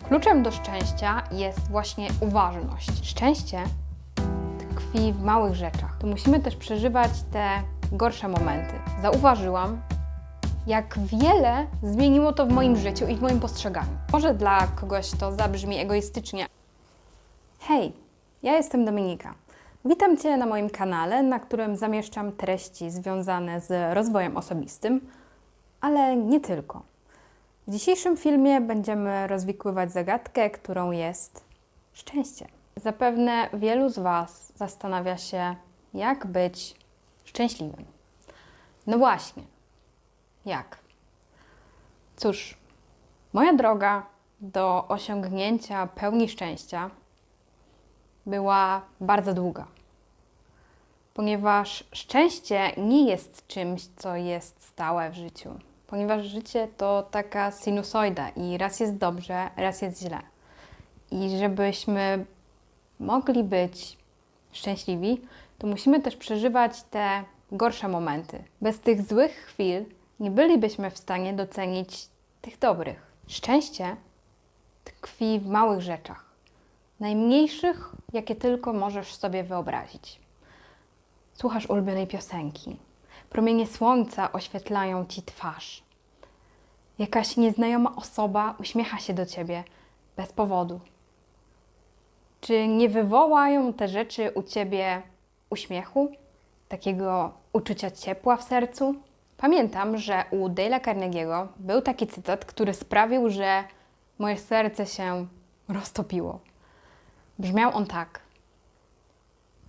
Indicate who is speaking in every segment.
Speaker 1: Kluczem do szczęścia jest właśnie uważność. Szczęście tkwi w małych rzeczach. To musimy też przeżywać te gorsze momenty. Zauważyłam, jak wiele zmieniło to w moim życiu i w moim postrzeganiu. Może dla kogoś to zabrzmi egoistycznie. Hej, ja jestem Dominika. Witam Cię na moim kanale, na którym zamieszczam treści związane z rozwojem osobistym, ale nie tylko. W dzisiejszym filmie będziemy rozwikływać zagadkę, którą jest szczęście. Zapewne wielu z Was zastanawia się, jak być szczęśliwym. No właśnie, jak? Cóż, moja droga do osiągnięcia pełni szczęścia była bardzo długa, ponieważ szczęście nie jest czymś, co jest stałe w życiu. Ponieważ życie to taka sinusoida i raz jest dobrze, raz jest źle. I żebyśmy mogli być szczęśliwi, to musimy też przeżywać te gorsze momenty. Bez tych złych chwil nie bylibyśmy w stanie docenić tych dobrych. Szczęście tkwi w małych rzeczach, najmniejszych, jakie tylko możesz sobie wyobrazić. Słuchasz ulubionej piosenki. Promienie słońca oświetlają Ci twarz. Jakaś nieznajoma osoba uśmiecha się do Ciebie bez powodu. Czy nie wywołają te rzeczy u Ciebie uśmiechu? Takiego uczucia ciepła w sercu? Pamiętam, że u Dale'a Carnegie'ego był taki cytat, który sprawił, że moje serce się roztopiło. Brzmiał on tak.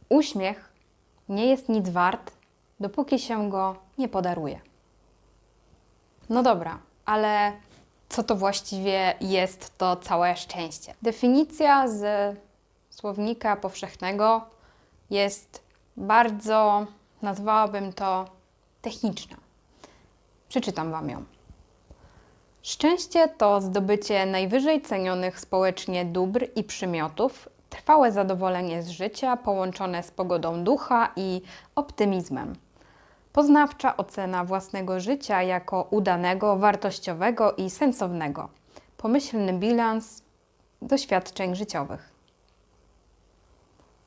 Speaker 1: Uśmiech nie jest nic wart, dopóki się go nie podaruje. No dobra, ale co to właściwie jest to całe szczęście? Definicja z słownika powszechnego jest bardzo, nazwałabym to, techniczna. Przeczytam Wam ją. Szczęście to zdobycie najwyżej cenionych społecznie dóbr i przymiotów, trwałe zadowolenie z życia połączone z pogodą ducha i optymizmem. Poznawcza ocena własnego życia jako udanego, wartościowego i sensownego. Pomyślny bilans doświadczeń życiowych.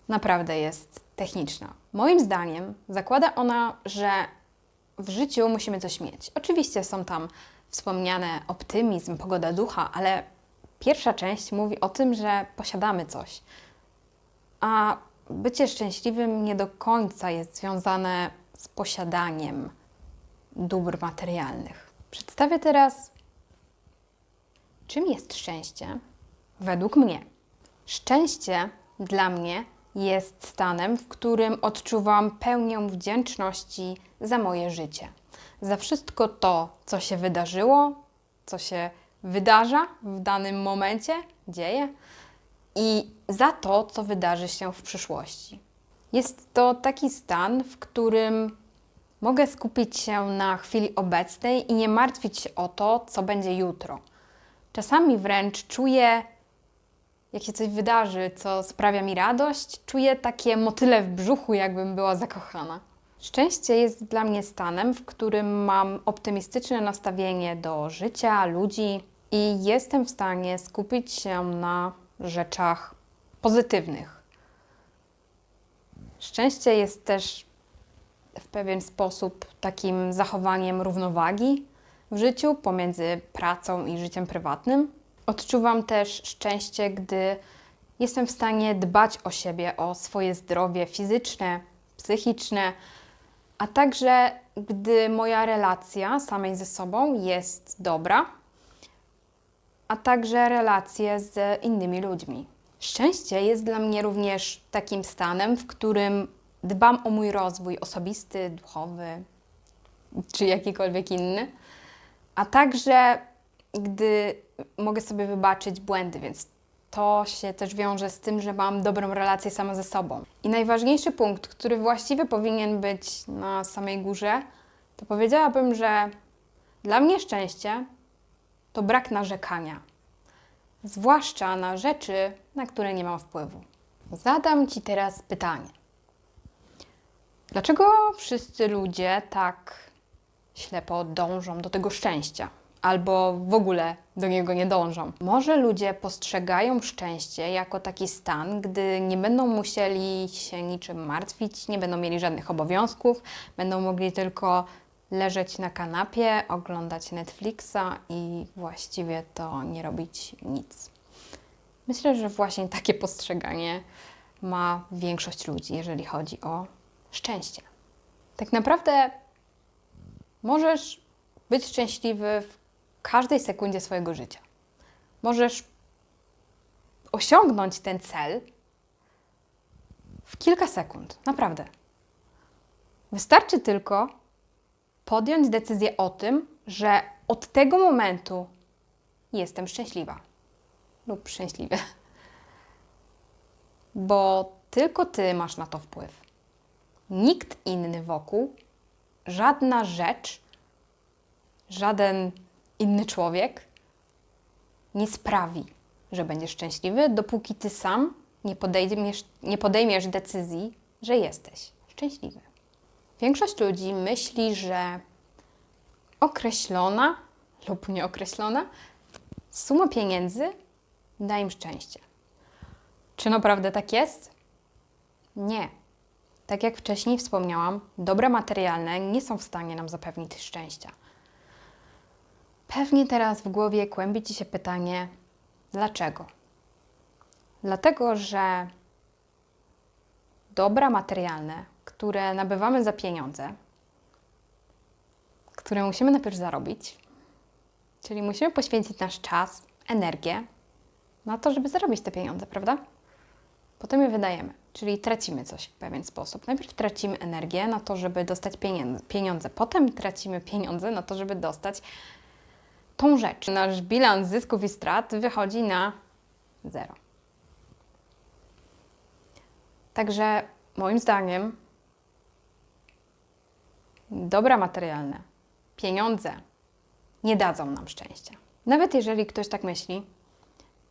Speaker 1: Naprawdę jest techniczna. Moim zdaniem zakłada ona, że w życiu musimy coś mieć. Oczywiście są tam wspomniane optymizm, pogoda ducha, ale pierwsza część mówi o tym, że posiadamy coś. A bycie szczęśliwym nie do końca jest związane z posiadaniem dóbr materialnych. Przedstawię teraz, czym jest szczęście według mnie. Szczęście dla mnie jest stanem, w którym odczuwam pełnię wdzięczności za moje życie. Za wszystko to, co się wydarzyło, co się wydarza w danym momencie, dzieje i za to, co wydarzy się w przyszłości. Jest to taki stan, w którym mogę skupić się na chwili obecnej i nie martwić się o to, co będzie jutro. Czasami wręcz czuję, jak się coś wydarzy, co sprawia mi radość, czuję takie motyle w brzuchu, jakbym była zakochana. Szczęście jest dla mnie stanem, w którym mam optymistyczne nastawienie do życia, ludzi i jestem w stanie skupić się na rzeczach pozytywnych. Szczęście jest też w pewien sposób takim zachowaniem równowagi w życiu pomiędzy pracą i życiem prywatnym. Odczuwam też szczęście, gdy jestem w stanie dbać o siebie, o swoje zdrowie fizyczne, psychiczne, a także gdy moja relacja samej ze sobą jest dobra, a także relacje z innymi ludźmi. Szczęście jest dla mnie również takim stanem, w którym dbam o mój rozwój osobisty, duchowy czy jakikolwiek inny, a także gdy mogę sobie wybaczyć błędy, więc to się też wiąże z tym, że mam dobrą relację sama ze sobą. I najważniejszy punkt, który właściwie powinien być na samej górze, to powiedziałabym, że dla mnie szczęście to brak narzekania. Zwłaszcza na rzeczy, na które nie mam wpływu. Zadam Ci teraz pytanie. Dlaczego wszyscy ludzie tak ślepo dążą do tego szczęścia? albo w ogóle do niego nie dążą. Może ludzie postrzegają szczęście jako taki stan, gdy nie będą musieli się niczym martwić, nie będą mieli żadnych obowiązków, będą mogli tylko leżeć na kanapie, oglądać Netflixa i właściwie to nie robić nic. Myślę, że właśnie takie postrzeganie ma większość ludzi, jeżeli chodzi o szczęście. Tak naprawdę możesz być szczęśliwy w każdej sekundzie swojego życia. Możesz osiągnąć ten cel w kilka sekund, naprawdę. Wystarczy tylko podjąć decyzję o tym, że od tego momentu jestem szczęśliwa lub szczęśliwy. Bo tylko Ty masz na to wpływ. Nikt inny wokół, żadna rzecz, żaden inny człowiek nie sprawi, że będziesz szczęśliwy, dopóki Ty sam nie podejmiesz decyzji, że jesteś szczęśliwy. Większość ludzi myśli, że określona lub nieokreślona suma pieniędzy da im szczęście. Czy naprawdę tak jest? Nie. Tak jak wcześniej wspomniałam, dobra materialne nie są w stanie nam zapewnić szczęścia. Pewnie teraz w głowie kłębi Ci się pytanie, dlaczego? Dlatego, że dobra materialne, które nabywamy za pieniądze, które musimy najpierw zarobić, czyli musimy poświęcić nasz czas, energię na to, żeby zarobić te pieniądze, prawda? Potem je wydajemy, czyli tracimy coś w pewien sposób. Najpierw tracimy energię na to, żeby dostać pieniądze, potem tracimy pieniądze na to, żeby dostać tą rzecz. Nasz bilans zysków i strat wychodzi na 0. Także moim zdaniem dobra materialne, pieniądze nie dadzą nam szczęścia. Nawet jeżeli ktoś tak myśli,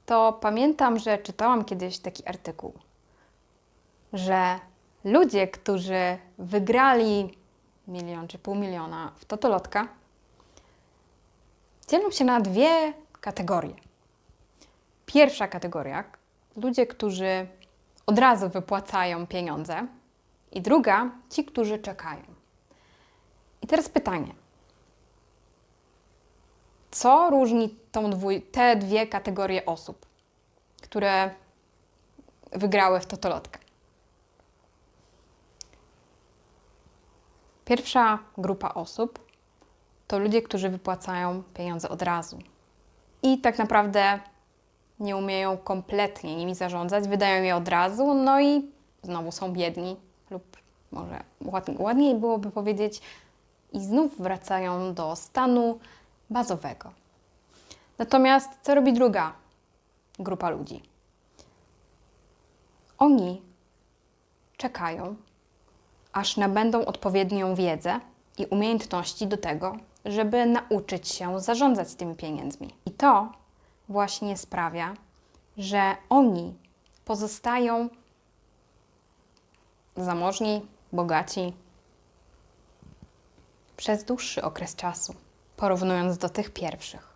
Speaker 1: to pamiętam, że czytałam kiedyś taki artykuł, że ludzie, którzy wygrali 1 000 000 czy 500 000 w totolotka, dzielą się na 2 kategorie. Pierwsza kategoria, ludzie, którzy od razu wypłacają pieniądze, i druga, ci, którzy czekają. I teraz pytanie. Co różni te 2 kategorie osób, które wygrały w totolotkę? Pierwsza grupa osób to ludzie, którzy wypłacają pieniądze od razu i tak naprawdę nie umieją kompletnie nimi zarządzać, wydają je od razu, no i znowu są biedni lub może ładniej byłoby powiedzieć i znów wracają do stanu bazowego. Natomiast co robi druga grupa ludzi? Oni czekają, aż nabędą odpowiednią wiedzę i umiejętności do tego, żeby nauczyć się zarządzać tymi pieniędzmi. I to właśnie sprawia, że oni pozostają zamożni, bogaci przez dłuższy okres czasu, porównując do tych pierwszych.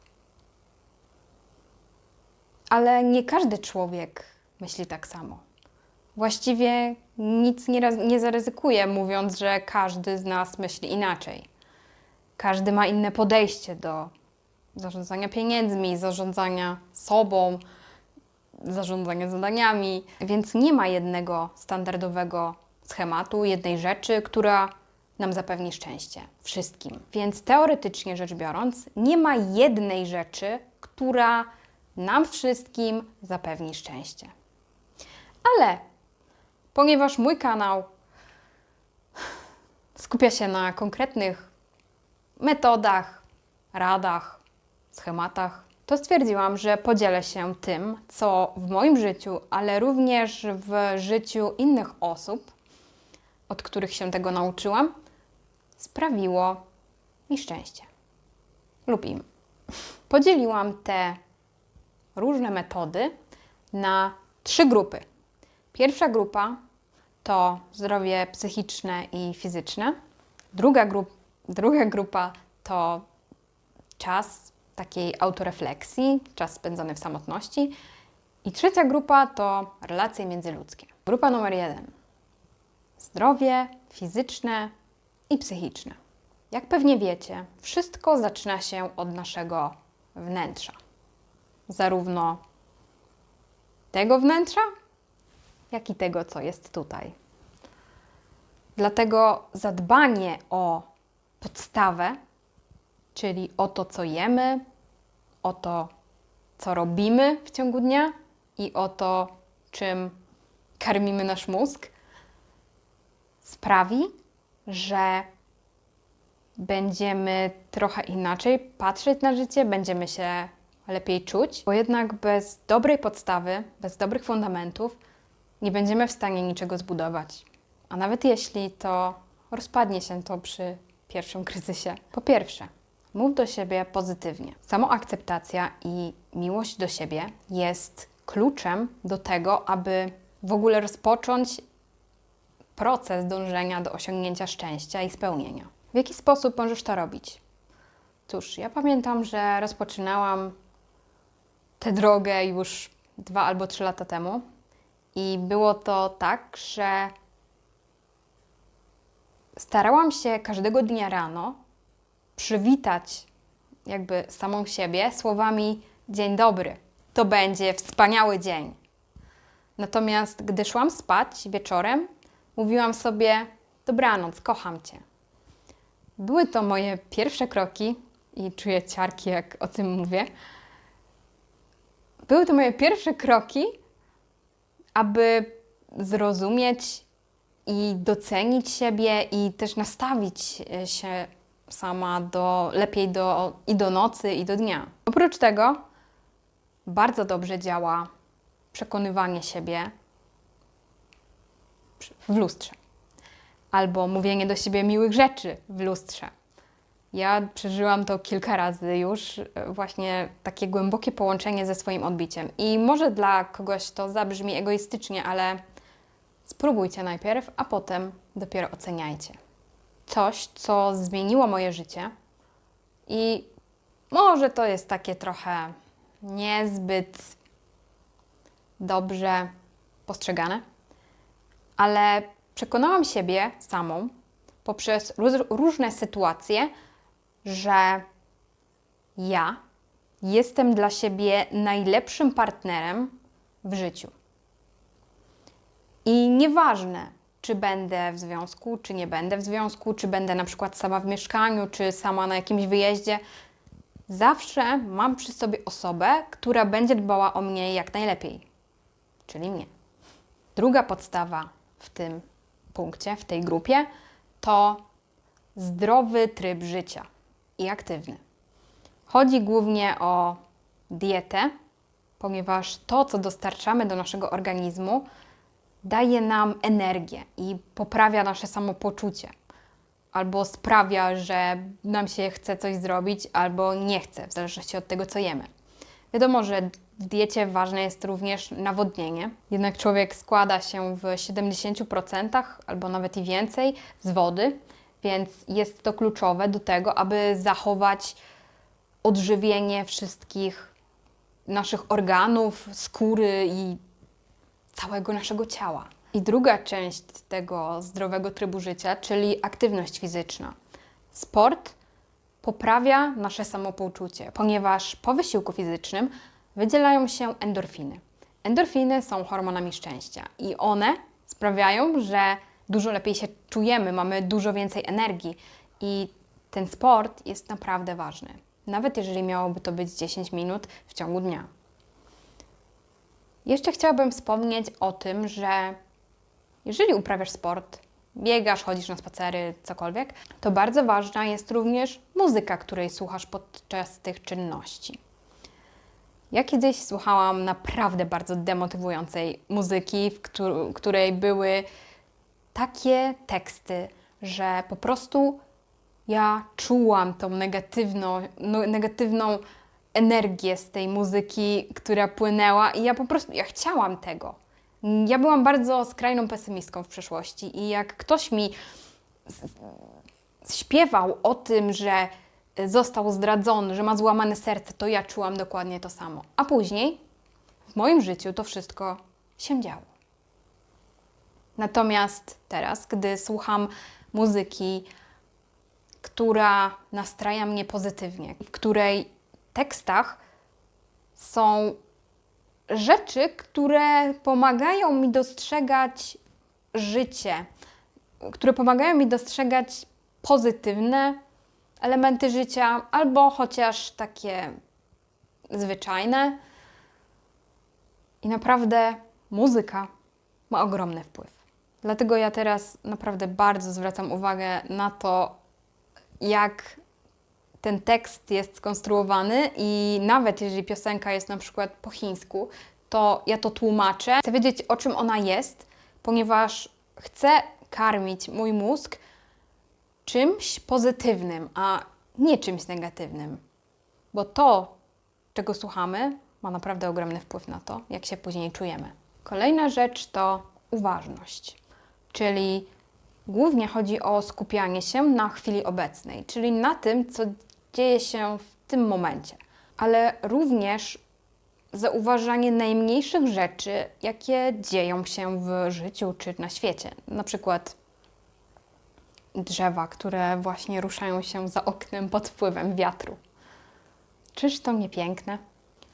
Speaker 1: Ale nie każdy człowiek myśli tak samo. Właściwie nic nie zaryzykuje, mówiąc, że każdy z nas myśli inaczej. Każdy ma inne podejście do zarządzania pieniędzmi, zarządzania sobą, zarządzania zadaniami, więc nie ma jednego standardowego schematu, jednej rzeczy, która nam zapewni szczęście. Wszystkim. Więc teoretycznie rzecz biorąc, nie ma jednej rzeczy, która nam wszystkim zapewni szczęście. Ale ponieważ mój kanał skupia się na konkretnych metodach, radach, schematach, to stwierdziłam, że podzielę się tym, co w moim życiu, ale również w życiu innych osób, od których się tego nauczyłam, sprawiło mi szczęście. Lub im. Podzieliłam te różne metody na 3 grupy. Pierwsza grupa to zdrowie psychiczne i fizyczne. Druga grupa to czas, takiej autorefleksji, czas spędzony w samotności. I trzecia grupa to relacje międzyludzkie. Grupa numer 1. Zdrowie fizyczne i psychiczne. Jak pewnie wiecie, wszystko zaczyna się od naszego wnętrza. Zarówno tego wnętrza, jak i tego, co jest tutaj. Dlatego zadbanie o podstawę, czyli o to, co jemy, o to, co robimy w ciągu dnia i o to, czym karmimy nasz mózg, sprawi, że będziemy trochę inaczej patrzeć na życie, będziemy się lepiej czuć, bo jednak bez dobrej podstawy, bez dobrych fundamentów nie będziemy w stanie niczego zbudować. A nawet jeśli, to rozpadnie się to przy pierwszym kryzysie. Po pierwsze, mów do siebie pozytywnie. Samoakceptacja i miłość do siebie jest kluczem do tego, aby w ogóle rozpocząć proces dążenia do osiągnięcia szczęścia i spełnienia. W jaki sposób możesz to robić? Cóż, ja pamiętam, że rozpoczynałam tę drogę już 2 albo 3 lata temu i było to tak, że starałam się każdego dnia rano przywitać jakby samą siebie słowami dzień dobry, to będzie wspaniały dzień. Natomiast gdy szłam spać wieczorem, mówiłam sobie dobranoc, kocham Cię. Były to moje pierwsze kroki i czuję ciarki, jak o tym mówię. Były to moje pierwsze kroki, aby zrozumieć i docenić siebie i też nastawić się sama lepiej do nocy i do dnia. Oprócz tego bardzo dobrze działa przekonywanie siebie w lustrze albo mówienie do siebie miłych rzeczy w lustrze. Ja przeżyłam to kilka razy już, właśnie takie głębokie połączenie ze swoim odbiciem. I może dla kogoś to zabrzmi egoistycznie, ale spróbujcie najpierw, a potem dopiero oceniajcie. Coś, co zmieniło moje życie i może to jest takie trochę niezbyt dobrze postrzegane, ale przekonałam siebie samą poprzez różne sytuacje, że ja jestem dla siebie najlepszym partnerem w życiu. I nieważne, czy będę w związku, czy nie będę w związku, czy będę na przykład sama w mieszkaniu, czy sama na jakimś wyjeździe, zawsze mam przy sobie osobę, która będzie dbała o mnie jak najlepiej, czyli mnie. Druga podstawa w tym punkcie, w tej grupie, to zdrowy tryb życia i aktywny. Chodzi głównie o dietę, ponieważ to, co dostarczamy do naszego organizmu, daje nam energię i poprawia nasze samopoczucie. Albo sprawia, że nam się chce coś zrobić, albo nie chce, w zależności od tego, co jemy. Wiadomo, że w diecie ważne jest również nawodnienie, jednak człowiek składa się w 70% albo nawet i więcej z wody, więc jest to kluczowe do tego, aby zachować odżywienie wszystkich naszych organów, skóry i całego naszego ciała. I druga część tego zdrowego trybu życia, czyli aktywność fizyczna. Sport poprawia nasze samopoczucie, ponieważ po wysiłku fizycznym wydzielają się endorfiny. Endorfiny są hormonami szczęścia i one sprawiają, że dużo lepiej się czujemy, mamy dużo więcej energii i ten sport jest naprawdę ważny. Nawet jeżeli miałoby to być 10 minut w ciągu dnia. Jeszcze chciałabym wspomnieć o tym, że jeżeli uprawiasz sport, biegasz, chodzisz na spacery, cokolwiek, to bardzo ważna jest również muzyka, której słuchasz podczas tych czynności. Ja kiedyś słuchałam naprawdę bardzo demotywującej muzyki, w której były takie teksty, że po prostu ja czułam tą negatywną energię z tej muzyki, która płynęła i ja chciałam tego. Ja byłam bardzo skrajną pesymistką w przeszłości i jak ktoś mi śpiewał o tym, że został zdradzony, że ma złamane serce, to ja czułam dokładnie to samo. A później w moim życiu to wszystko się działo. Natomiast teraz, gdy słucham muzyki, która nastraja mnie pozytywnie, w której tekstach są rzeczy, które pomagają mi dostrzegać życie, które pomagają mi dostrzegać pozytywne elementy życia, albo chociaż takie zwyczajne. I naprawdę muzyka ma ogromny wpływ. Dlatego ja teraz naprawdę bardzo zwracam uwagę na to, jak ten tekst jest skonstruowany i nawet jeżeli piosenka jest na przykład po chińsku, to ja to tłumaczę. Chcę wiedzieć, o czym ona jest, ponieważ chcę karmić mój mózg czymś pozytywnym, a nie czymś negatywnym. Bo to, czego słuchamy, ma naprawdę ogromny wpływ na to, jak się później czujemy. Kolejna rzecz to uważność, czyli głównie chodzi o skupianie się na chwili obecnej, czyli na tym, co dzieje się w tym momencie, ale również zauważanie najmniejszych rzeczy, jakie dzieją się w życiu czy na świecie. Na przykład drzewa, które właśnie ruszają się za oknem pod wpływem wiatru. Czyż to nie piękne?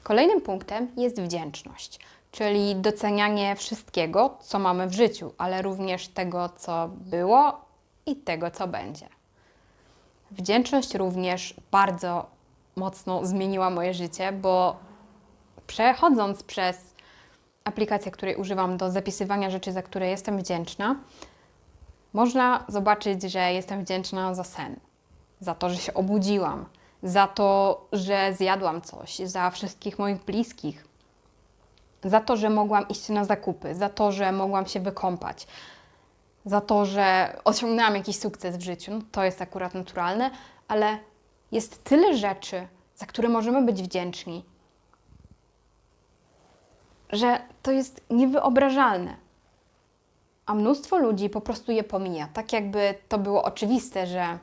Speaker 1: Kolejnym punktem jest wdzięczność, czyli docenianie wszystkiego, co mamy w życiu, ale również tego, co było i tego, co będzie. Wdzięczność również bardzo mocno zmieniła moje życie, bo przechodząc przez aplikację, której używam do zapisywania rzeczy, za które jestem wdzięczna, można zobaczyć, że jestem wdzięczna za sen, za to, że się obudziłam, za to, że zjadłam coś, za wszystkich moich bliskich, za to, że mogłam iść na zakupy, za to, że mogłam się wykąpać, za to, że osiągnęłam jakiś sukces w życiu. No, to jest akurat naturalne, ale jest tyle rzeczy, za które możemy być wdzięczni, że to jest niewyobrażalne. A mnóstwo ludzi po prostu je pomija. Tak jakby to było oczywiste, że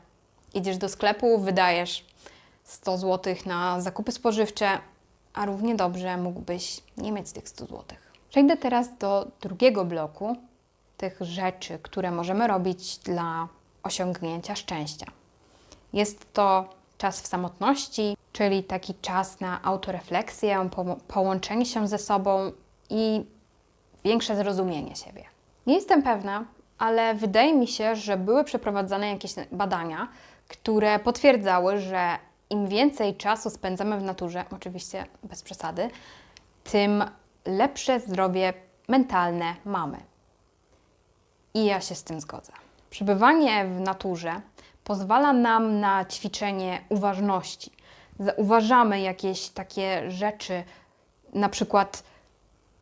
Speaker 1: idziesz do sklepu, wydajesz 100 zł na zakupy spożywcze, a równie dobrze mógłbyś nie mieć tych 100 zł. Przejdę teraz do drugiego bloku tych rzeczy, które możemy robić dla osiągnięcia szczęścia. Jest to czas w samotności, czyli taki czas na autorefleksję, połączenie się ze sobą i większe zrozumienie siebie. Nie jestem pewna, ale wydaje mi się, że były przeprowadzane jakieś badania, które potwierdzały, że im więcej czasu spędzamy w naturze, oczywiście bez przesady, tym lepsze zdrowie mentalne mamy. I ja się z tym zgodzę. Przebywanie w naturze pozwala nam na ćwiczenie uważności. Zauważamy jakieś takie rzeczy, na przykład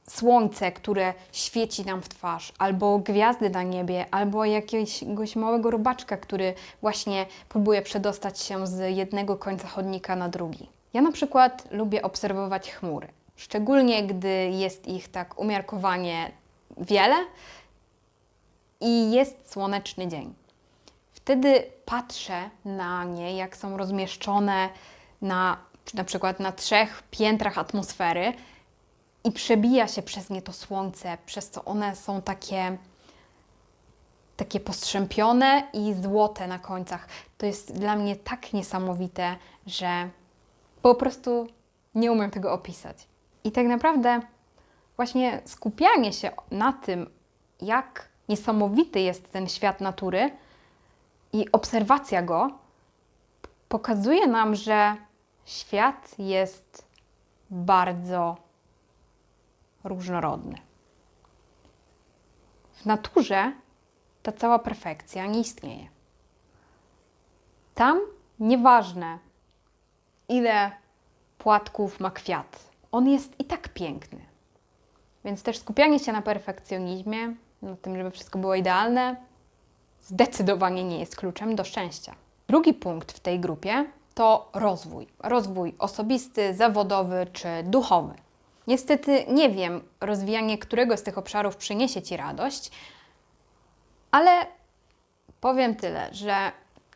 Speaker 1: słońce, które świeci nam w twarz, albo gwiazdy na niebie, albo jakiegoś małego robaczka, który właśnie próbuje przedostać się z jednego końca chodnika na drugi. Ja na przykład lubię obserwować chmury, szczególnie gdy jest ich tak umiarkowanie wiele i jest słoneczny dzień. Wtedy patrzę na nie, jak są rozmieszczone na przykład na 3 piętrach atmosfery, i przebija się przez nie to słońce, przez co one są takie postrzępione i złote na końcach. To jest dla mnie tak niesamowite, że po prostu nie umiem tego opisać. I tak naprawdę właśnie skupianie się na tym, jak niesamowity jest ten świat natury i obserwacja go, pokazuje nam, że świat jest bardzo różnorodny. W naturze ta cała perfekcja nie istnieje. Tam nieważne, ile płatków ma kwiat, on jest i tak piękny. Więc też skupianie się na perfekcjonizmie, na tym, żeby wszystko było idealne, zdecydowanie nie jest kluczem do szczęścia. Drugi punkt w tej grupie to rozwój. Rozwój osobisty, zawodowy czy duchowy. Niestety nie wiem, rozwijanie którego z tych obszarów przyniesie Ci radość, ale powiem tyle, że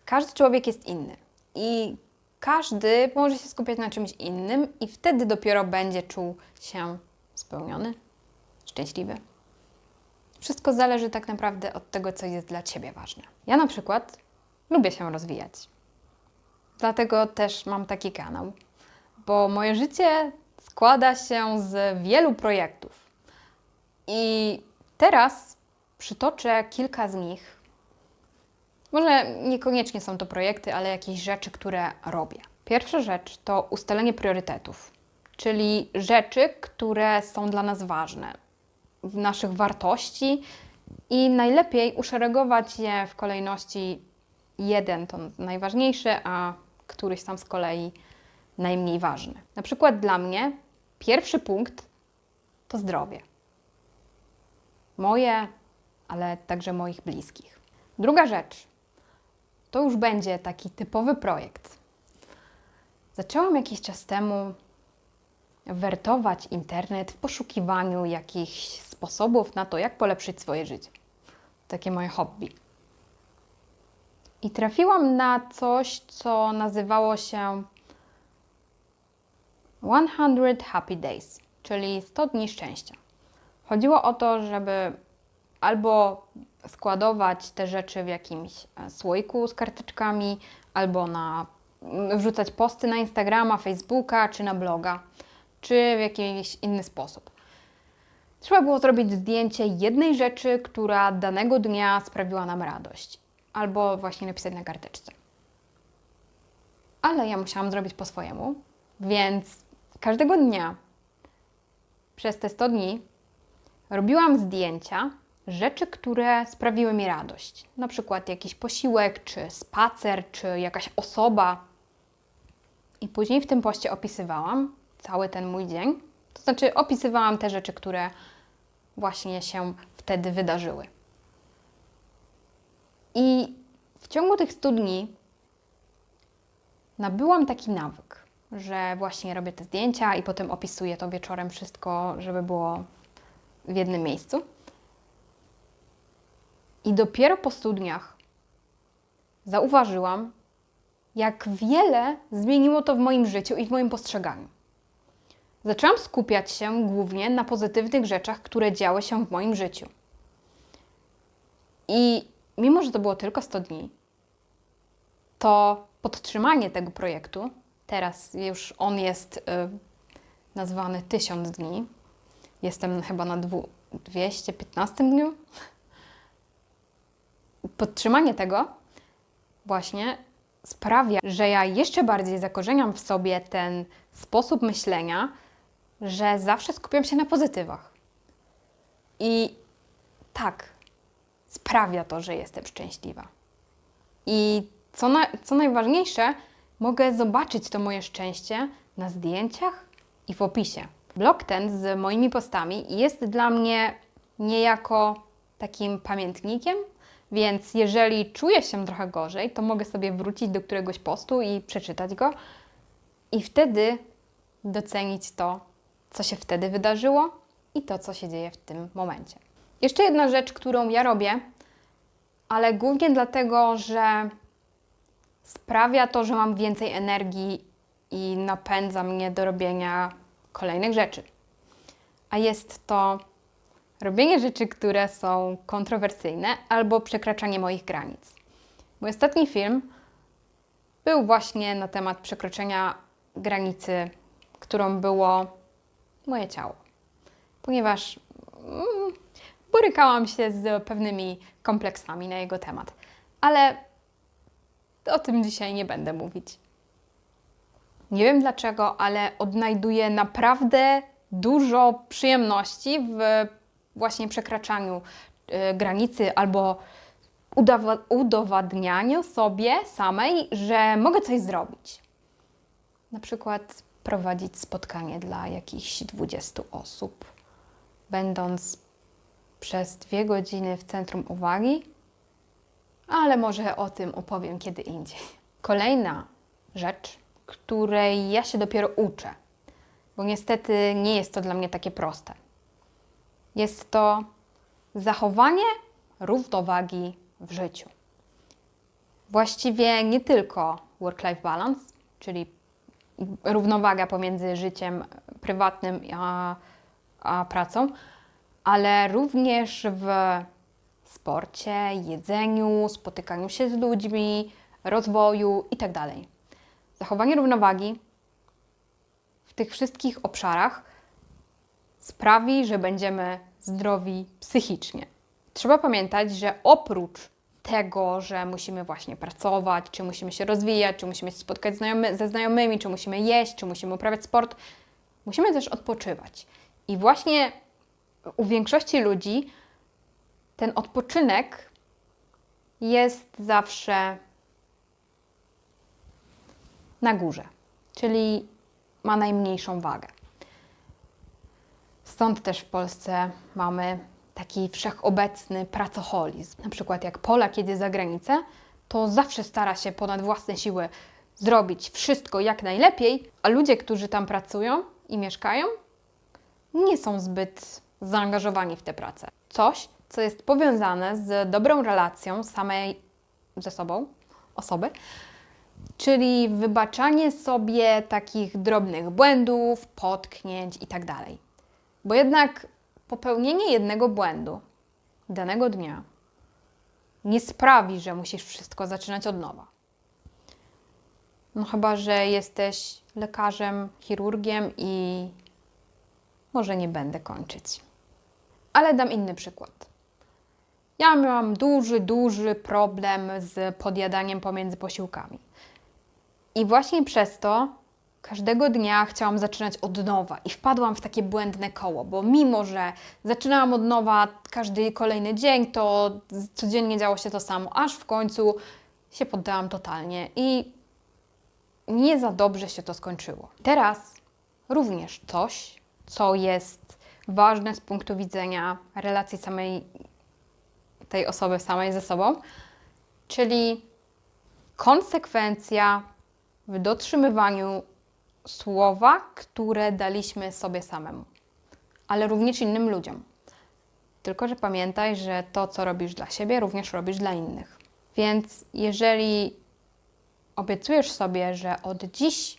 Speaker 1: każdy człowiek jest inny i każdy może się skupiać na czymś innym i wtedy dopiero będzie czuł się spełniony, szczęśliwy. Wszystko zależy tak naprawdę od tego, co jest dla Ciebie ważne. Ja na przykład lubię się rozwijać. Dlatego też mam taki kanał, bo moje życie składa się z wielu projektów. I teraz przytoczę kilka z nich. Może niekoniecznie są to projekty, ale jakieś rzeczy, które robię. Pierwsza rzecz to ustalenie priorytetów, czyli rzeczy, które są dla nas ważne, naszych wartości i najlepiej uszeregować je w kolejności jeden to najważniejszy, a któryś tam z kolei najmniej ważny. Na przykład dla mnie pierwszy punkt to zdrowie. Moje, ale także moich bliskich. Druga rzecz to już będzie taki typowy projekt. Zaczęłam jakiś czas temu wertować internet w poszukiwaniu jakichś sposobów na to, jak polepszyć swoje życie. Takie moje hobby. I trafiłam na coś, co nazywało się 100 Happy Days, czyli 100 dni szczęścia. Chodziło o to, żeby albo składować te rzeczy w jakimś słoiku z karteczkami, albo wrzucać posty na Instagrama, Facebooka, czy na bloga, czy w jakiś inny sposób. Trzeba było zrobić zdjęcie jednej rzeczy, która danego dnia sprawiła nam radość, albo właśnie napisać na karteczce. Ale ja musiałam zrobić po swojemu, więc każdego dnia przez te 100 dni robiłam zdjęcia rzeczy, które sprawiły mi radość. Na przykład jakiś posiłek, czy spacer, czy jakaś osoba. I później w tym poście opisywałam cały ten mój dzień. To znaczy opisywałam te rzeczy, które właśnie się wtedy wydarzyły. I w ciągu tych 100 dni nabyłam taki nawyk, że właśnie robię te zdjęcia i potem opisuję to wieczorem wszystko, żeby było w jednym miejscu. I dopiero po 100 dniach zauważyłam, jak wiele zmieniło to w moim życiu i w moim postrzeganiu. Zaczęłam skupiać się głównie na pozytywnych rzeczach, które działy się w moim życiu. I mimo, że to było tylko 100 dni, to podtrzymanie tego projektu, teraz już on jest nazwany 1000 dni, jestem chyba na 215 dniu. Podtrzymanie tego właśnie sprawia, że ja jeszcze bardziej zakorzeniam w sobie ten sposób myślenia, że zawsze skupiam się na pozytywach. I tak, sprawia to, że jestem szczęśliwa. I co najważniejsze, mogę zobaczyć to moje szczęście na zdjęciach i w opisie. Blog ten z moimi postami jest dla mnie niejako takim pamiętnikiem, więc jeżeli czuję się trochę gorzej, to mogę sobie wrócić do któregoś postu i przeczytać go i wtedy docenić to, co się wtedy wydarzyło i to, co się dzieje w tym momencie. Jeszcze jedna rzecz, którą ja robię, ale głównie dlatego, że sprawia to, że mam więcej energii i napędza mnie do robienia kolejnych rzeczy. A jest to robienie rzeczy, które są kontrowersyjne albo przekraczanie moich granic. Mój ostatni film był właśnie na temat przekroczenia granicy, którą było moje ciało. Ponieważ borykałam się z pewnymi kompleksami na jego temat. Ale o tym dzisiaj nie będę mówić. Nie wiem dlaczego, ale odnajduję naprawdę dużo przyjemności w właśnie przekraczaniu granicy albo udowadnianiu sobie samej, że mogę coś zrobić. Na przykład prowadzić spotkanie dla jakichś 20 osób, będąc przez 2 godziny w centrum uwagi, ale może o tym opowiem kiedy indziej. Kolejna rzecz, której ja się dopiero uczę, bo niestety nie jest to dla mnie takie proste. Jest to zachowanie równowagi w życiu. Właściwie nie tylko work-life balance, czyli równowaga pomiędzy życiem prywatnym a pracą, ale również w sporcie, jedzeniu, spotykaniu się z ludźmi, rozwoju itd. Zachowanie równowagi w tych wszystkich obszarach sprawi, że będziemy zdrowi psychicznie. Trzeba pamiętać, że oprócz tego, że musimy właśnie pracować, czy musimy się rozwijać, czy musimy się spotkać ze znajomymi, czy musimy jeść, czy musimy uprawiać sport, musimy też odpoczywać. I właśnie u większości ludzi ten odpoczynek jest zawsze na górze, czyli ma najmniejszą wagę. Stąd też w Polsce mamy taki wszechobecny pracoholizm. Na przykład jak Polak jedzie za granicę, to zawsze stara się ponad własne siły zrobić wszystko jak najlepiej, a ludzie, którzy tam pracują i mieszkają, nie są zbyt zaangażowani w tę pracę. Coś, co jest powiązane z dobrą relacją samej ze sobą osoby, czyli wybaczanie sobie takich drobnych błędów, potknięć itd. Bo jednak popełnienie jednego błędu danego dnia nie sprawi, że musisz wszystko zaczynać od nowa. No chyba że jesteś lekarzem, chirurgiem i może nie będę kończyć. Ale dam inny przykład. Ja miałam duży problem z podjadaniem pomiędzy posiłkami. I właśnie przez to każdego dnia chciałam zaczynać od nowa i wpadłam w takie błędne koło, bo mimo, że zaczynałam od nowa każdy kolejny dzień, to codziennie działo się to samo, aż w końcu się poddałam totalnie i nie za dobrze się to skończyło. Teraz również coś, co jest ważne z punktu widzenia relacji samej tej osoby samej ze sobą, czyli konsekwencja w dotrzymywaniu słowa, które daliśmy sobie samemu, ale również innym ludziom. Tylko że pamiętaj, że to, co robisz dla siebie, również robisz dla innych. Więc jeżeli obiecujesz sobie, że od dziś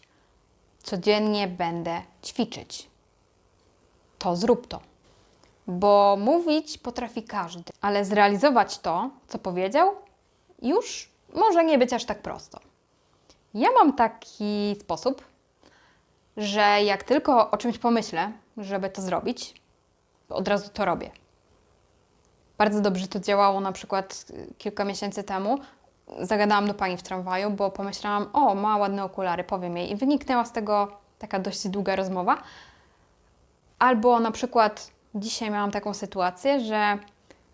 Speaker 1: codziennie będę ćwiczyć, to zrób to. Bo mówić potrafi każdy, ale zrealizować to, co powiedział, już może nie być aż tak prosto. Ja mam taki sposób, że jak tylko o czymś pomyślę, żeby to zrobić, to od razu to robię. Bardzo dobrze to działało na przykład kilka miesięcy temu. Zagadałam do pani w tramwaju, bo pomyślałam, o, ma ładne okulary, powiem jej. I wyniknęła z tego taka dość długa rozmowa. Albo na przykład dzisiaj miałam taką sytuację, że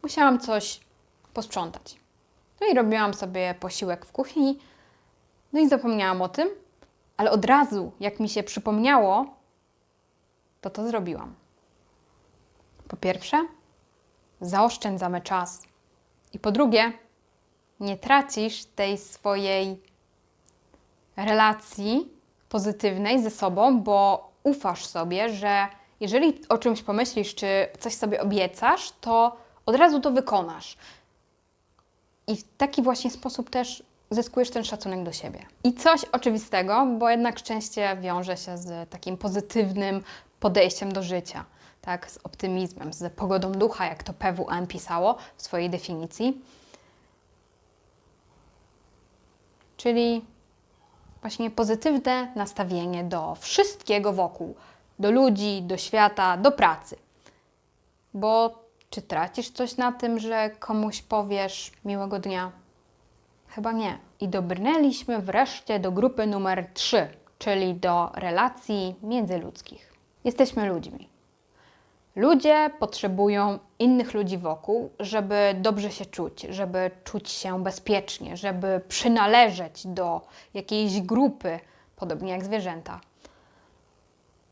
Speaker 1: musiałam coś posprzątać. No i robiłam sobie posiłek w kuchni, no i zapomniałam o tym, ale od razu, jak mi się przypomniało, to zrobiłam. Po pierwsze, zaoszczędzamy czas. I po drugie, nie tracisz tej swojej relacji pozytywnej ze sobą, bo ufasz sobie, że jeżeli o czymś pomyślisz, czy coś sobie obiecasz, to od razu to wykonasz. I w taki właśnie sposób też zyskujesz ten szacunek do siebie. I coś oczywistego, bo jednak szczęście wiąże się z takim pozytywnym podejściem do życia, tak, z optymizmem, z pogodą ducha, jak to PWN pisało w swojej definicji. Czyli właśnie pozytywne nastawienie do wszystkiego wokół, do ludzi, do świata, do pracy. Bo czy tracisz coś na tym, że komuś powiesz miłego dnia? Chyba nie. I dobrnęliśmy wreszcie do grupy numer 3, czyli do relacji międzyludzkich. Jesteśmy ludźmi. Ludzie potrzebują innych ludzi wokół, żeby dobrze się czuć, żeby czuć się bezpiecznie, żeby przynależeć do jakiejś grupy, podobnie jak zwierzęta.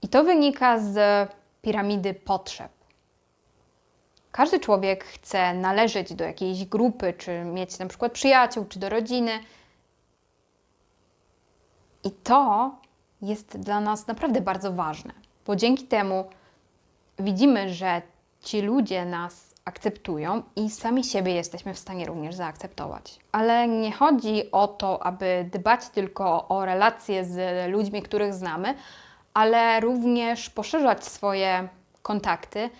Speaker 1: I to wynika z piramidy potrzeb. Każdy człowiek chce należeć do jakiejś grupy, czy mieć na przykład przyjaciół, czy do rodziny. I to jest dla nas naprawdę bardzo ważne, bo dzięki temu widzimy, że ci ludzie nas akceptują i sami siebie jesteśmy w stanie również zaakceptować. Ale nie chodzi o to, aby dbać tylko o relacje z ludźmi, których znamy, ale również poszerzać swoje kontakty,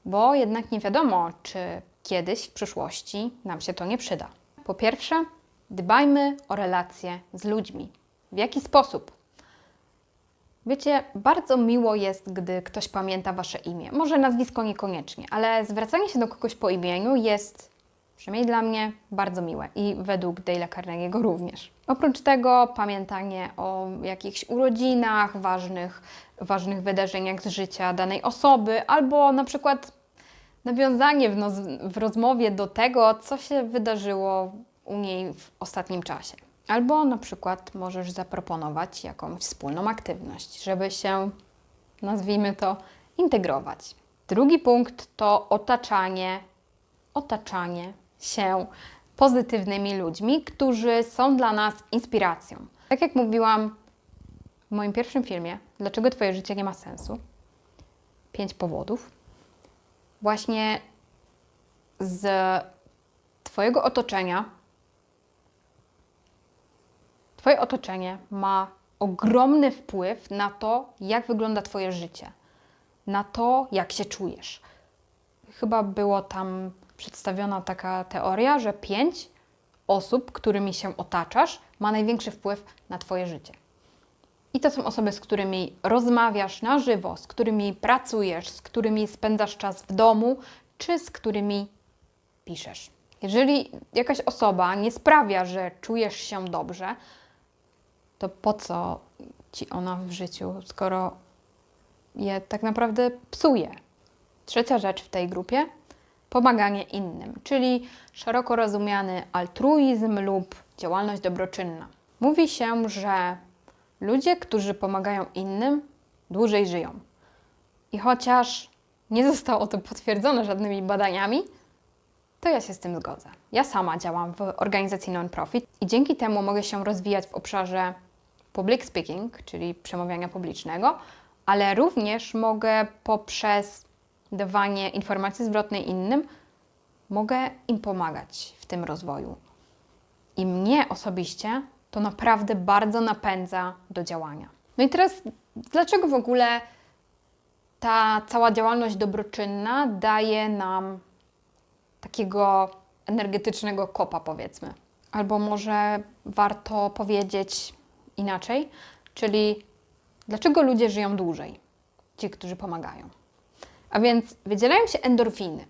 Speaker 1: bo jednak nie wiadomo, czy kiedyś w przyszłości nam się to nie przyda. Po pierwsze, dbajmy o relacje z ludźmi. W jaki sposób? Wiecie, bardzo miło jest, gdy ktoś pamięta Wasze imię. Może nazwisko niekoniecznie, ale zwracanie się do kogoś po imieniu jest, przynajmniej dla mnie, bardzo miłe i według Dale'a Carnegie'ego również. Oprócz tego pamiętanie o jakichś urodzinach, ważnych wydarzeniach z życia danej osoby, albo na przykład nawiązanie w rozmowie do tego, co się wydarzyło u niej w ostatnim czasie. Albo na przykład możesz zaproponować jakąś wspólną aktywność, żeby się, nazwijmy to, integrować. Drugi punkt to otaczanie się pozytywnymi ludźmi, którzy są dla nas inspiracją. Tak jak mówiłam w moim pierwszym filmie, Dlaczego Twoje życie nie ma sensu? 5 powodów. Właśnie z Twojego otoczenia. Twoje otoczenie ma ogromny wpływ na to, jak wygląda Twoje życie, na to, jak się czujesz. Chyba było tam przedstawiona taka teoria, że 5 osób, którymi się otaczasz, ma największy wpływ na Twoje życie. I to są osoby, z którymi rozmawiasz na żywo, z którymi pracujesz, z którymi spędzasz czas w domu, czy z którymi piszesz. Jeżeli jakaś osoba nie sprawia, że czujesz się dobrze, to po co Ci ona w życiu, skoro je tak naprawdę psuje? Trzecia rzecz w tej grupie, pomaganie innym, czyli szeroko rozumiany altruizm lub działalność dobroczynna. Mówi się, że ludzie, którzy pomagają innym, dłużej żyją. I chociaż nie zostało to potwierdzone żadnymi badaniami, to ja się z tym zgodzę. Ja sama działam w organizacji non-profit i dzięki temu mogę się rozwijać w obszarze public speaking, czyli przemawiania publicznego, ale również mogę poprzez dawanie informacji zwrotnej innym, mogę im pomagać w tym rozwoju. I mnie osobiście to naprawdę bardzo napędza do działania. No i teraz, dlaczego w ogóle ta cała działalność dobroczynna daje nam takiego energetycznego kopa, powiedzmy? Albo może warto powiedzieć inaczej, czyli dlaczego ludzie żyją dłużej? Ci, którzy pomagają. A więc wydzielają się endorfiny.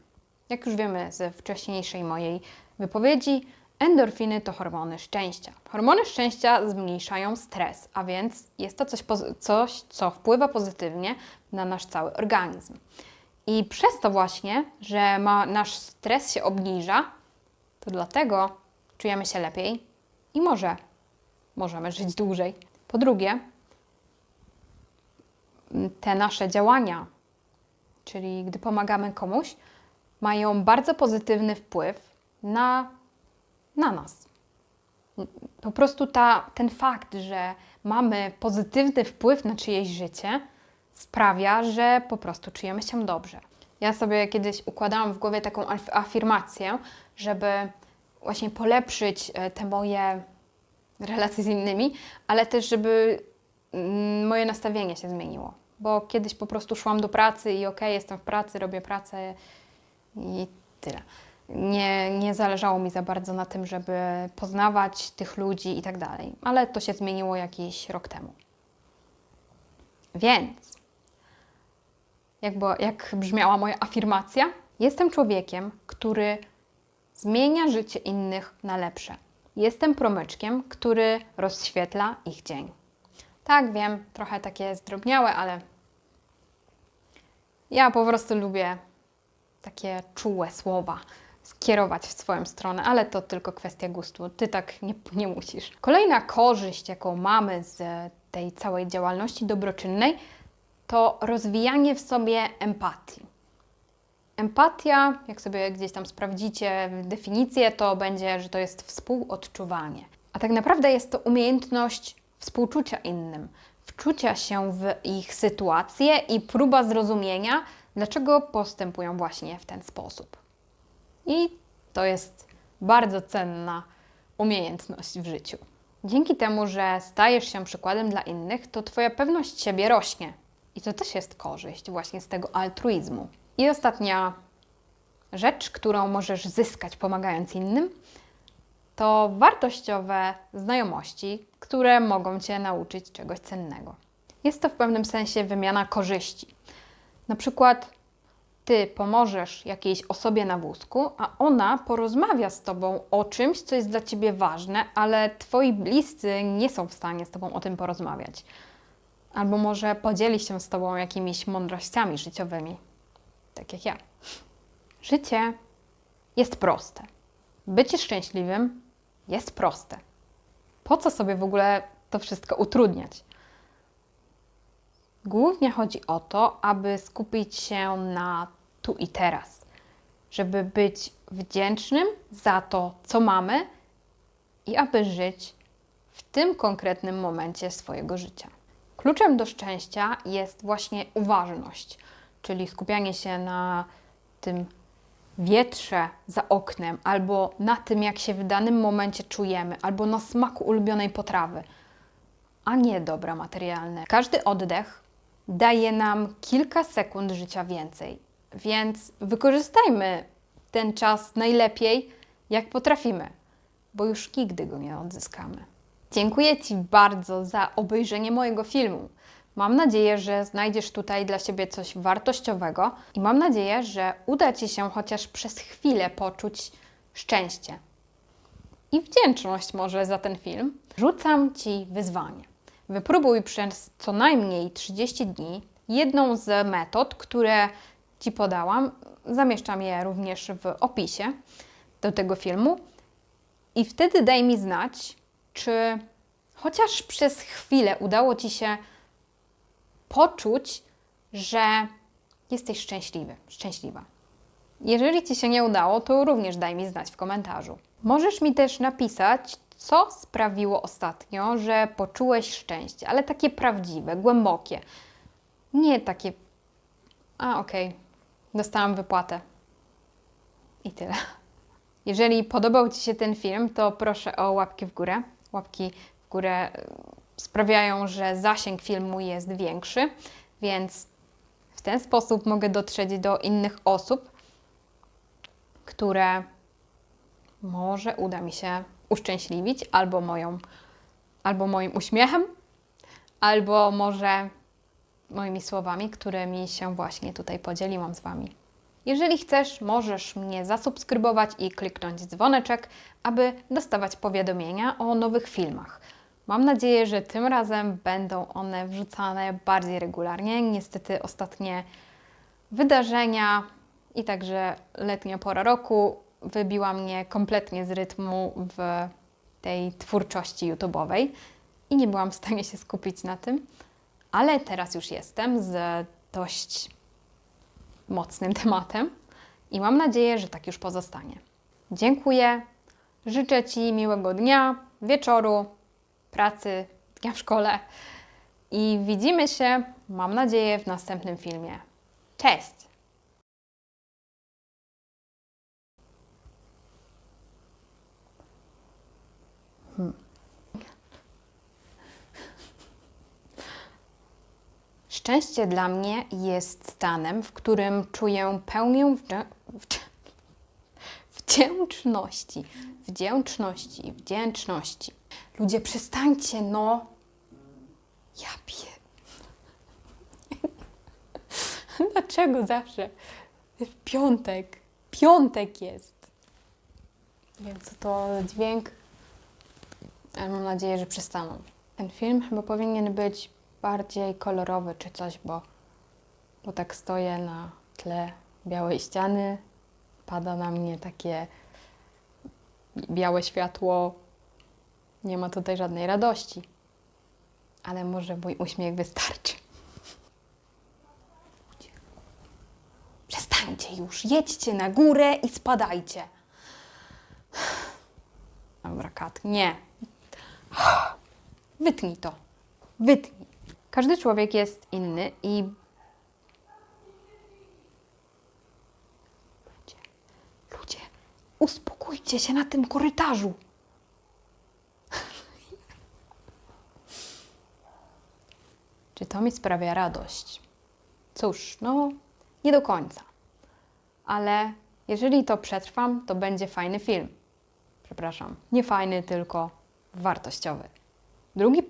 Speaker 1: Jak już wiemy ze wcześniejszej mojej wypowiedzi, endorfiny to hormony szczęścia. Hormony szczęścia zmniejszają stres, a więc jest to coś, co wpływa pozytywnie na nasz cały organizm. I przez to właśnie, że nasz stres się obniża, to dlatego czujemy się lepiej i możemy żyć dłużej. Po drugie, te nasze działania, czyli gdy pomagamy komuś, mają bardzo pozytywny wpływ na nas. Po prostu ten fakt, że mamy pozytywny wpływ na czyjeś życie, sprawia, że po prostu czujemy się dobrze. Ja sobie kiedyś układałam w głowie taką afirmację, żeby właśnie polepszyć te moje relacje z innymi, ale też, żeby moje nastawienie się zmieniło. Bo kiedyś po prostu szłam do pracy i jestem w pracy, robię pracę i tyle. Nie zależało mi za bardzo na tym, żeby poznawać tych ludzi i tak dalej. Ale to się zmieniło jakiś rok temu. Więc, jak brzmiała moja afirmacja? Jestem człowiekiem, który zmienia życie innych na lepsze. Jestem promyczkiem, który rozświetla ich dzień. Tak, wiem, trochę takie zdrobniałe, ale ja po prostu lubię takie czułe słowa skierować w swoją stronę, ale to tylko kwestia gustu. Ty tak nie musisz. Kolejna korzyść, jaką mamy z tej całej działalności dobroczynnej, to rozwijanie w sobie empatii. Empatia, jak sobie gdzieś tam sprawdzicie definicję, to będzie, że to jest współodczuwanie. A tak naprawdę jest to umiejętność współczucia innym, wczucia się w ich sytuację i próba zrozumienia, dlaczego postępują właśnie w ten sposób. I to jest bardzo cenna umiejętność w życiu. Dzięki temu, że stajesz się przykładem dla innych, to Twoja pewność siebie rośnie. I to też jest korzyść właśnie z tego altruizmu. I ostatnia rzecz, którą możesz zyskać pomagając innym, to wartościowe znajomości, które mogą Cię nauczyć czegoś cennego. Jest to w pewnym sensie wymiana korzyści. Na przykład Ty pomożesz jakiejś osobie na wózku, a ona porozmawia z Tobą o czymś, co jest dla Ciebie ważne, ale Twoi bliscy nie są w stanie z Tobą o tym porozmawiać. Albo może podzieli się z Tobą jakimiś mądrościami życiowymi, tak jak ja. Życie jest proste. Bycie szczęśliwym jest proste. Po co sobie w ogóle to wszystko utrudniać? Głównie chodzi o to, aby skupić się na tu i teraz, żeby być wdzięcznym za to, co mamy i aby żyć w tym konkretnym momencie swojego życia. Kluczem do szczęścia jest właśnie uważność, czyli skupianie się na tym wietrze za oknem, albo na tym, jak się w danym momencie czujemy, albo na smaku ulubionej potrawy, a nie dobra materialne. Każdy oddech daje nam kilka sekund życia więcej, więc wykorzystajmy ten czas najlepiej, jak potrafimy, bo już nigdy go nie odzyskamy. Dziękuję Ci bardzo za obejrzenie mojego filmu. Mam nadzieję, że znajdziesz tutaj dla siebie coś wartościowego i mam nadzieję, że uda Ci się chociaż przez chwilę poczuć szczęście i wdzięczność może za ten film. Rzucam Ci wyzwanie. Wypróbuj przez co najmniej 30 dni jedną z metod, które Ci podałam. Zamieszczam je również w opisie do tego filmu. I wtedy daj mi znać, czy chociaż przez chwilę udało Ci się poczuć, że jesteś szczęśliwy, szczęśliwa. Jeżeli Ci się nie udało, to również daj mi znać w komentarzu. Możesz mi też napisać, co sprawiło ostatnio, że poczułeś szczęście, ale takie prawdziwe, głębokie. Nie takie, okej, dostałam wypłatę. I tyle. Jeżeli podobał Ci się ten film, to proszę o łapki w górę. Łapki w górę sprawiają, że zasięg filmu jest większy, więc w ten sposób mogę dotrzeć do innych osób, które może uda mi się uszczęśliwić albo moim uśmiechem, albo może moimi słowami, którymi się właśnie tutaj podzieliłam z Wami. Jeżeli chcesz, możesz mnie zasubskrybować i kliknąć dzwoneczek, aby dostawać powiadomienia o nowych filmach. Mam nadzieję, że tym razem będą one wrzucane bardziej regularnie. Niestety ostatnie wydarzenia i także letnia pora roku wybiła mnie kompletnie z rytmu w tej twórczości YouTube'owej i nie byłam w stanie się skupić na tym, ale teraz już jestem z dość mocnym tematem i mam nadzieję, że tak już pozostanie. Dziękuję, życzę Ci miłego dnia, wieczoru, pracy, dnia w szkole i widzimy się, mam nadzieję, w następnym filmie. Cześć! Szczęście dla mnie jest stanem, w którym czuję pełnię wdzięczności. Wdzięczności. Ludzie, przestańcie, no. Ja pier... Dlaczego zawsze? W piątek. Piątek jest. Nie wiem, co to za dźwięk, ale mam nadzieję, że przestaną. Ten film chyba powinien być bardziej kolorowy czy coś, bo tak stoję na tle białej ściany, pada na mnie takie białe światło, nie ma tutaj żadnej radości, ale może mój uśmiech wystarczy. Przestańcie już, jedźcie na górę i spadajcie. Dobra, Kat, nie. Wytnij to, wytnij. Każdy człowiek jest inny i ludzie, Uspokójcie się na tym korytarzu. Czy to mi sprawia radość? Cóż, no nie do końca. Ale jeżeli to przetrwam, to będzie fajny film. Przepraszam, nie fajny, tylko wartościowy. Drugi...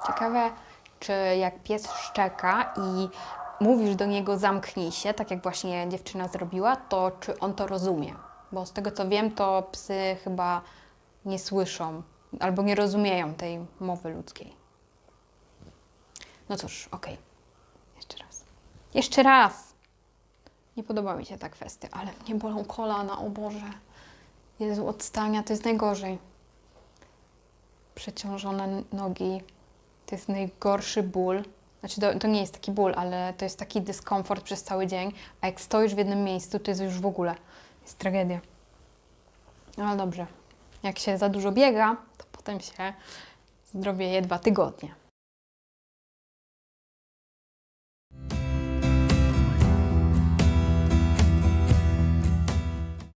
Speaker 1: Ciekawe, czy jak pies szczeka i mówisz do niego zamknij się, tak jak właśnie dziewczyna zrobiła, to czy on to rozumie? Bo z tego co wiem, to psy chyba nie słyszą albo nie rozumieją tej mowy ludzkiej. No cóż, okej. Jeszcze raz. Jeszcze raz! Nie podoba mi się ta kwestia, ale mnie bolą kolana, o Boże. Jezu, od stania to jest najgorzej. Przeciążone nogi to jest najgorszy ból. Znaczy, to nie jest taki ból, ale to jest taki dyskomfort przez cały dzień. A jak stoisz w jednym miejscu, to jest już w ogóle jest tragedia. Ale dobrze. Jak się za dużo biega, to potem się zdrowieje 2 tygodnie.